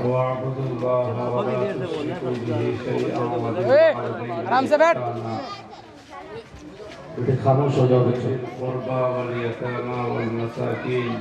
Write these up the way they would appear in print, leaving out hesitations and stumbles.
واعبدوا الله ولا تشركوا به شيئا وبالوالدين بیٹے خاموش ہو جاؤ بچے. القربى واليتامى والمساكين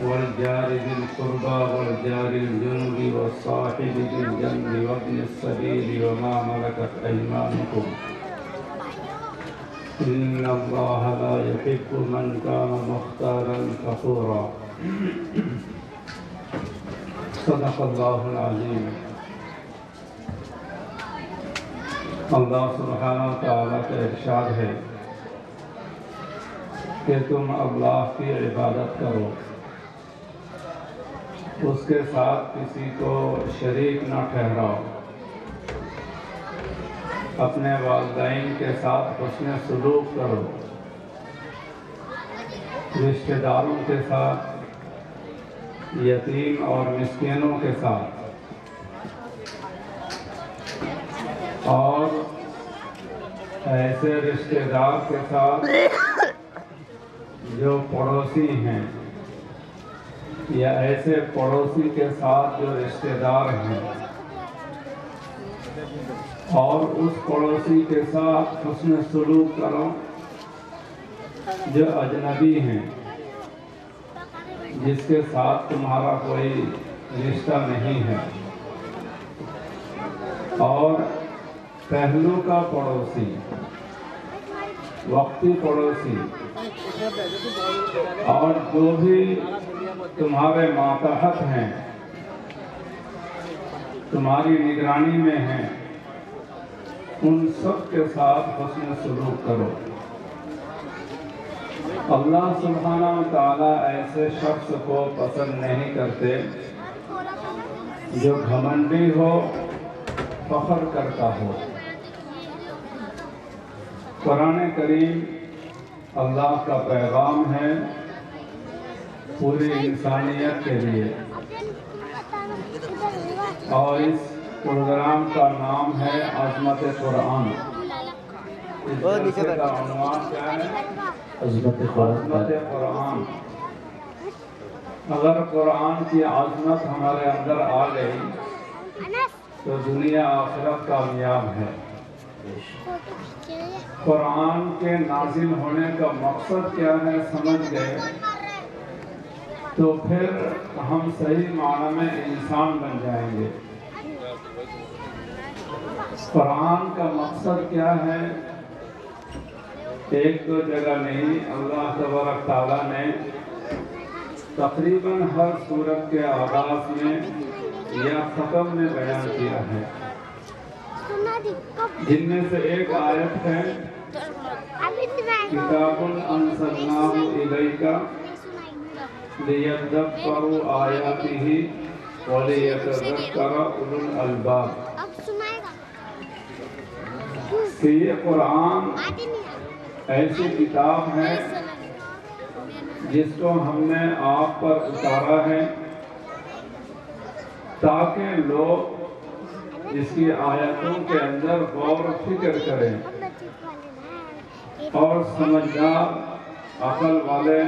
والجار ذي القربى والجار الجنب والصاحب بالجنب وابن السبيل وما ملكت أيمانكم إن الله لا يحب من كان مختالا فخورا. صدق اللہ العظیم. اللہ سبحانہ وتعالیٰ کا ارشاد ہے کہ تم اللہ کی عبادت کرو، اس کے ساتھ کسی کو شریک نہ ٹھہراؤ، اپنے والدین کے ساتھ حسن سلوک کرو، رشتہ داروں کے ساتھ، یتیم اور مسکینوں کے ساتھ، اور ایسے رشتہ دار کے ساتھ جو پڑوسی ہیں، یا ایسے پڑوسی کے ساتھ جو رشتہ دار ہیں، اور اس پڑوسی کے ساتھ حسن سلوک کرو جو اجنبی ہیں، جس کے ساتھ تمہارا کوئی رشتہ نہیں ہے. اور پہلو کا پڑوسی، وقتی پڑوسی، اور جو بھی تمہارے ماتحت ہیں، تمہاری نگرانی میں ہیں، ان سب کے ساتھ حسن سلوک کرو. اللہ سبحانہ وتعالیٰ ایسے شخص کو پسند نہیں کرتے جو گھمنڈی ہو، فخر کرتا ہو. قرآن کریم اللہ کا پیغام ہے پوری انسانیت کے لیے، اور اس پروگرام کا نام ہے عظمت قرآن. اس جلسے کا عنوان کیا ہے؟ عظمت قرآن. اگر قرآن کی عظمت ہمارے اندر آ گئی تو دنیا آخرت کامیاب ہے. قرآن کے نازل ہونے کا مقصد کیا ہے سمجھ گئے تو پھر ہم صحیح معنی میں انسان بن جائیں گے. قرآن کا مقصد کیا ہے؟ ایک دو جگہ نہیں، اللہ تبارک تعالیٰ نے تقریباً ہر سورت کے آغاز میں یا ختم میں بیان کیا ہے، جن میں سے ایک آیت ہے کتاب انزلناہ الیک لیدبروا آیاتہ ولیتذکر اولو الالباب. کہ یہ قرآن ایسی کتاب ہے جس کو ہم نے آپ پر اتارا ہے تاکہ لوگ اس کی آیتوں کے اندر غور و فکر کریں اور سمجھدار، عقل والے،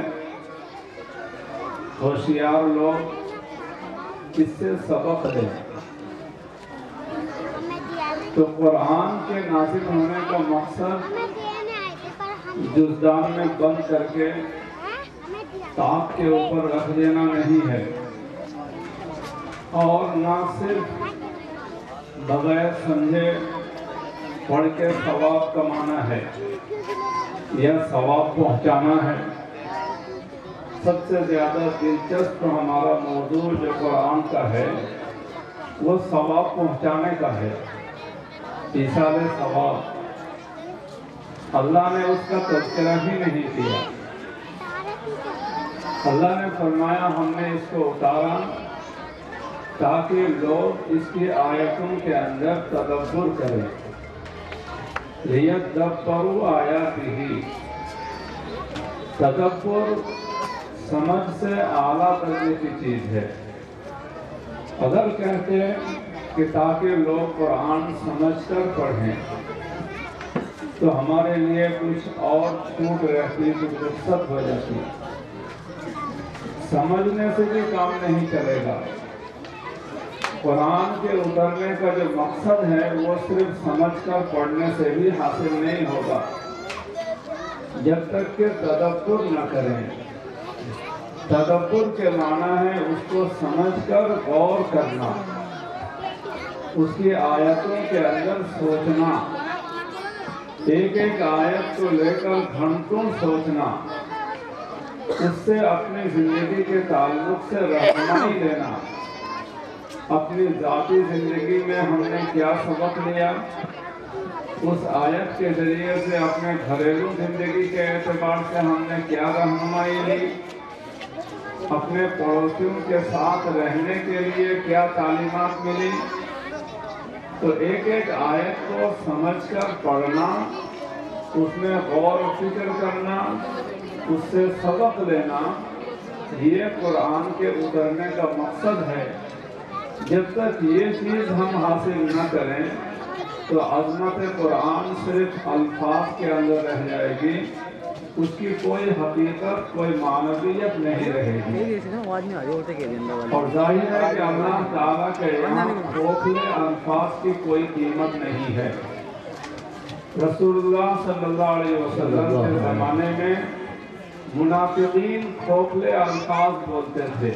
ہوشیار لوگ اس سے سبق لیں. تو قرآن کے نازل ہونے کا مقصد جزدان میں بند کر کے تاپ کے اوپر رکھ دینا نہیں ہے، اور نہ صرف بغیر سمجھے پڑھ کے ثواب کمانا ہے یا ثواب پہنچانا ہے. سب سے زیادہ دلچسپ ہمارا موضوع جو قرآن کا ہے وہ ثواب پہنچانے کا ہے، ایصال ثواب. اللہ نے اس کا تذکرہ ہی نہیں کیا. اللہ نے فرمایا ہم نے اس کو اتارا تاکہ لوگ اس کی آیتوں کے اندر تدبر کریں. لیدبروا آیاتہ. تدبر سمجھ سے اعلیٰ درجے کی چیز ہے. اگر کہتے ہیں کہ تاکہ لوگ قرآن سمجھ کر پڑھیں تو ہمارے لیے کچھ اور چھوٹ رہتی، کچھ رخصت ہو جاتی. سمجھنے سے بھی کام نہیں چلے گا، قرآن کے اترنے کا جو مقصد ہے وہ صرف سمجھ کر پڑھنے سے بھی حاصل نہیں ہوگا جب تک کہ تدبر نہ کریں۔ تدبر کے معنی ہے اس کو سمجھ کر غور کرنا، اس کی آیتوں کے اندر سوچنا، ایک ایک آیت کو لے کر گھنٹوں سوچنا، اس سے اپنی زندگی کے تعلق سے رہنمائی لینا۔ اپنی ذاتی زندگی میں ہم نے کیا سبق لیا، اس آیت کے ذریعے سے اپنے گھریلو زندگی کے اعتبار سے ہم نے کیا رہنمائی لی، اپنے پڑوسیوں کے ساتھ رہنے کے لیے کیا تعلیمات ملی۔ تو ایک ایک آیت کو سمجھ کر پڑھنا، اس میں غور و فکر کرنا، اس سے سبق لینا، یہ قرآن کے اترنے کا مقصد ہے۔ جب تک یہ چیز ہم حاصل نہ کریں تو عظمت قرآن صرف الفاظ کے اندر رہ جائے گی، اس کی کوئی حقیقت، کوئی معنویت نہیں رہے گی۔ اور ظاہر ہے کہ اللہ تعالیٰ کے یہاں کھوکھلے الفاظ کی کوئی قیمت نہیں ہے۔ رسول اللہ صلی اللہ علیہ وسلم کے زمانے میں منافقین کھوکھلے الفاظ بولتے تھے،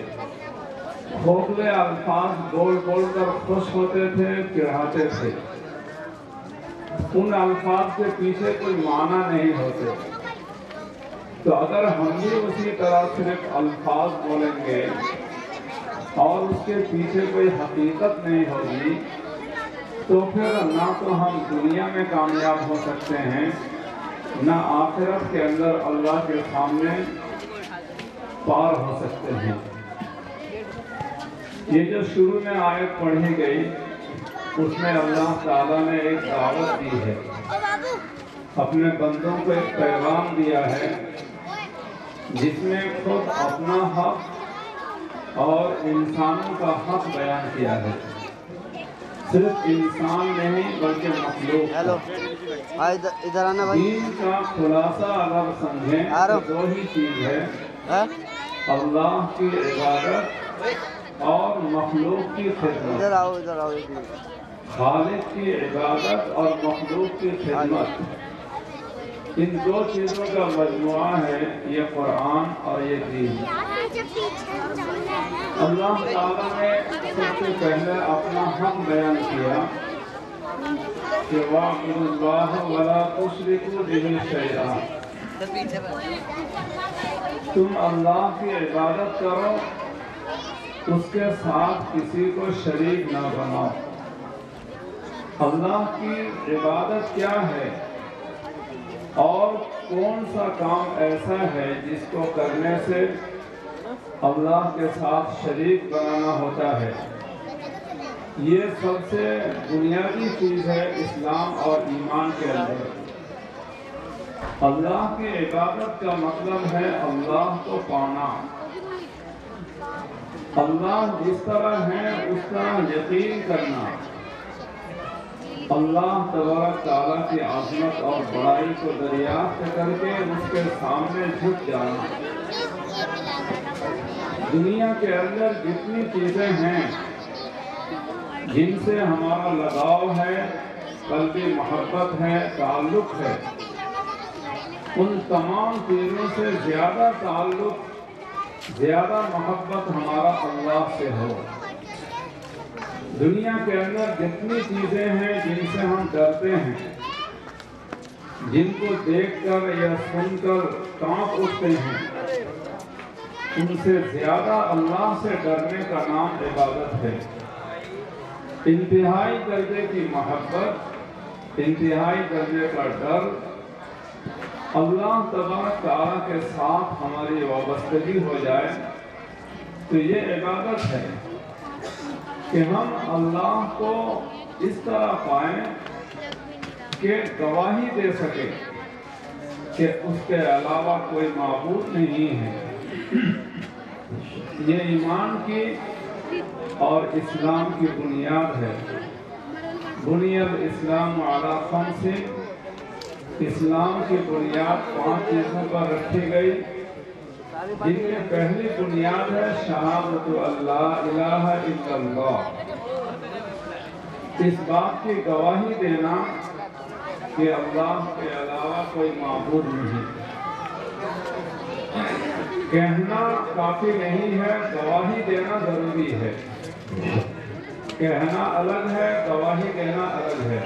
کھوکھلے الفاظ بول بول کر خوش ہوتے تھے، چڑھاتے تھے۔ ان الفاظ کے پیچھے کوئی معنی نہیں ہوتے۔ تو اگر ہم بھی اسی طرح صرف الفاظ بولیں گے اور اس کے پیچھے کوئی حقیقت نہیں ہوگی تو پھر نہ تو ہم دنیا میں کامیاب ہو سکتے ہیں، نہ آخرت کے اندر اللہ کے سامنے پار ہو سکتے ہیں۔ یہ جو شروع میں آیت پڑھی گئی اس میں اللہ تعالیٰ نے ایک دعوت دی ہے، اپنے بندوں کو ایک پیغام دیا ہے جس میں خود اپنا حق اور انسانوں کا حق بیان کیا ہے۔ صرف انسان نہیں بلکہ مخلوق کا۔ دین کا خلاصہ اگر سمجھیں تو دو ہی چیز ہے، اللہ کی عبادت اور مخلوق کی خدمت۔ خالق کی عبادت اور مخلوق کی خدمت، ان دو چیزوں کا مجموعہ ہے یہ قرآن اور یہ دین۔ اللہ تعالیٰ نے سب سے پہلے اپنا حق بیان کیا کہ وَاعْبُدُوا اللَّهَ وَلَا تُشْرِكُوا بِهِ شَيْئًا، تم اللہ کی عبادت کرو، اس کے ساتھ کسی کو شریک نہ بناؤ۔ اللہ کی عبادت کیا ہے اور کون سا کام ایسا ہے جس کو کرنے سے اللہ کے ساتھ شریک بنانا ہوتا ہے؟ یہ سب سے بنیادی چیز ہے اسلام اور ایمان کے اندر۔ اللہ کی عبادت کا مطلب ہے اللہ کو پانا، اللہ جس طرح ہے اس طرح یقین کرنا، اللہ تبارک تعالیٰ کی عظمت اور بڑائی کو دریافت کر کے اس کے سامنے جھک جانا۔ دنیا کے اندر جتنی چیزیں ہیں جن سے ہمارا لگاؤ ہے، قلبی محبت ہے، تعلق ہے، ان تمام چیزوں سے زیادہ تعلق، زیادہ محبت ہمارا اللہ سے ہو۔ دنیا کے اندر جتنی چیزیں ہیں جن سے ہم ڈرتے ہیں، جن کو دیکھ کر یا سن کر کانپ اٹھتے ہیں، ان سے زیادہ اللہ سے ڈرنے کا نام عبادت ہے۔ انتہائی درجے کی محبت، انتہائی درجے کا ڈر، اللہ تبارک تعالیٰ کے ساتھ ہماری وابستگی ہو جائے تو یہ عبادت ہے کہ ہم اللہ کو اس طرح پائیں کہ گواہی دے سکے کہ اس کے علاوہ کوئی معبود نہیں ہے۔ یہ ایمان کی اور اسلام کی بنیاد ہے۔ بنی الاسلام علی خمس، اسلام کی بنیاد 5 چیزوں پر رکھی گئی، جن میں پہلی بنیاد ہے شہادت اللہ الہ الا اللہ، اس بات کی گواہی دینا کہ اللہ کے علاوہ کوئی معبود نہیں، کہنا کافی نہیں ہے، گواہی دینا ضروری ہے۔ کہنا الگ ہے، گواہی دینا الگ ہے۔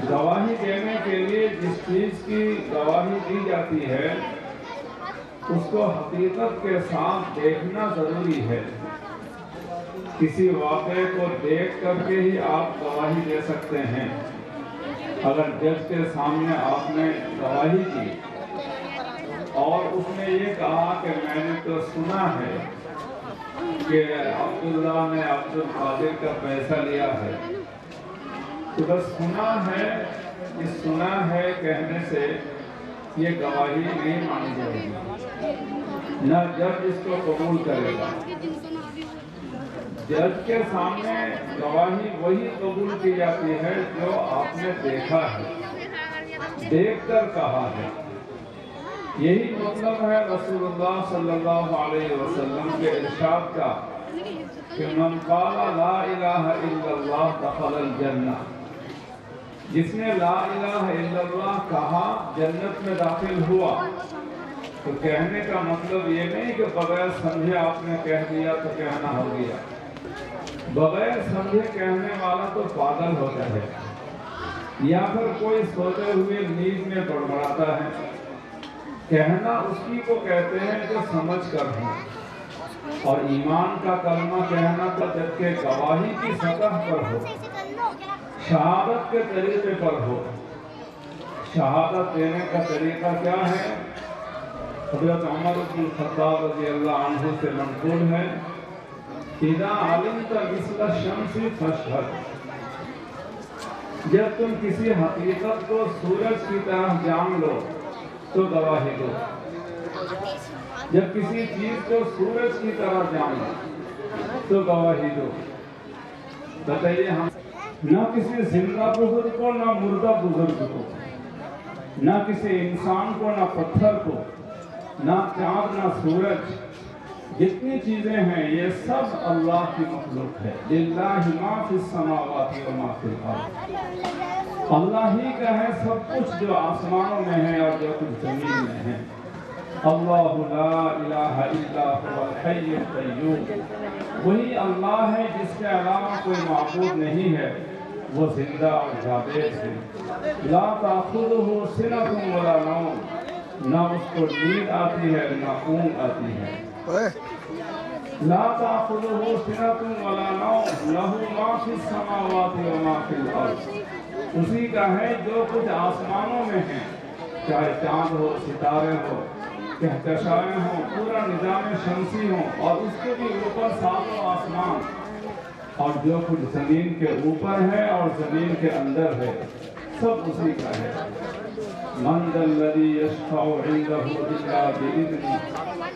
گواہی دینے کے لیے جس چیز کی گواہی دی جاتی ہے اس کو حقیقت کے ساتھ دیکھنا ضروری ہے۔ کسی واقعے کو دیکھ کر کے ہی آپ گواہی دے سکتے ہیں۔ اگر جج کے سامنے آپ نے گواہی کی اور اس نے یہ کہا کہ میں نے تو سنا ہے کہ عبداللہ نے عبد القادر کا پیسہ لیا ہے، تو بس سنا ہے، اس سنا ہے کہنے سے یہ گواہی نہیں مانی جائے گی، نہ جج اس کو قبول کرے گا۔ جج کے سامنے گواہی وہی قبول کی جاتی ہے جو آپ نے دیکھا ہے، دیکھ کر کہا ہے۔ یہی مطلب ہے رسول اللہ صلی اللہ علیہ وسلم کے ارشاد کا کہ من قال لا الہ الا اللہ دخل الجنہ، جس نے لا الہ الا اللہ کہا جنت میں داخل ہوا۔ تو کہنے کا مطلب یہ نہیں کہ بغیر سمجھے آپ نے کہہ دیا تو کہنا ہو گیا۔ بغیر سمجھے کہنے والا تو پاگل ہوتا ہے، یا پھر کوئی سوتے ہوئے نیند میں بڑبڑاتا ہے۔ کہنا اس کی کو کہتے ہیں جو سمجھ کر ہو، اور ایمان کا کلمہ کہنا تو جبکہ گواہی کی سطح پر ہو، شہادت کے طریقے پر ہو۔ شہادت دینے کا طریقہ کیا ہے؟ حضرت عمر بن الخطاب رضی اللہ عنہ سے منقول ہے، اذا علمت مثل الشمس فاشهد، جب تم کسی حقیقت کو سورج کی طرح جان لو تو گواہی دو۔ جب کسی چیز کو سورج کی طرح جان لو تو گواہی دو۔ بتائیے، ہم نہ کسی زندہ بزرگ کو، نہ مردہ بزرگ کو، نہ کسی انسان کو، نہ پتھر کو، نہ چاند، نہ سورج، جتنی چیزیں ہیں یہ سب اللہ کی مخلوق ہے۔ للہ ما فی السماوات و ما فی الارض، اللہ ہی کا ہے سب کچھ جو آسمانوں میں ہے اور جو کچھ زمین میں ہے۔ اللہ لا الہ الا هو الحی القیوم، وہی اللہ ہے جس کے علاوہ کوئی معبود نہیں ہے، وہ زندہ اور جاوید ہے۔ لا تأخذہ سنۃ ولا نوم، نہ اس کو نیند آتی ہے نہ اونگ آتی ہے۔ لا تأخذہ سنۃ ولا نوم لہ ما فی السماوات و ما فی الارض، اسی کا ہے جو کچھ آسمانوں میں ہے، چاہے چاند ہو، ستارے ہو، کہکشائیں ہوں، پورا نظام شمسی ہو، اور اس کے بھی اوپر ساتوں آسمان، اور جو کچھ زمین کے اوپر ہے اور زمین کے اندر ہے، سب اسی کا ہے۔ من ذا الذی یشفع عنده الا بإذنہ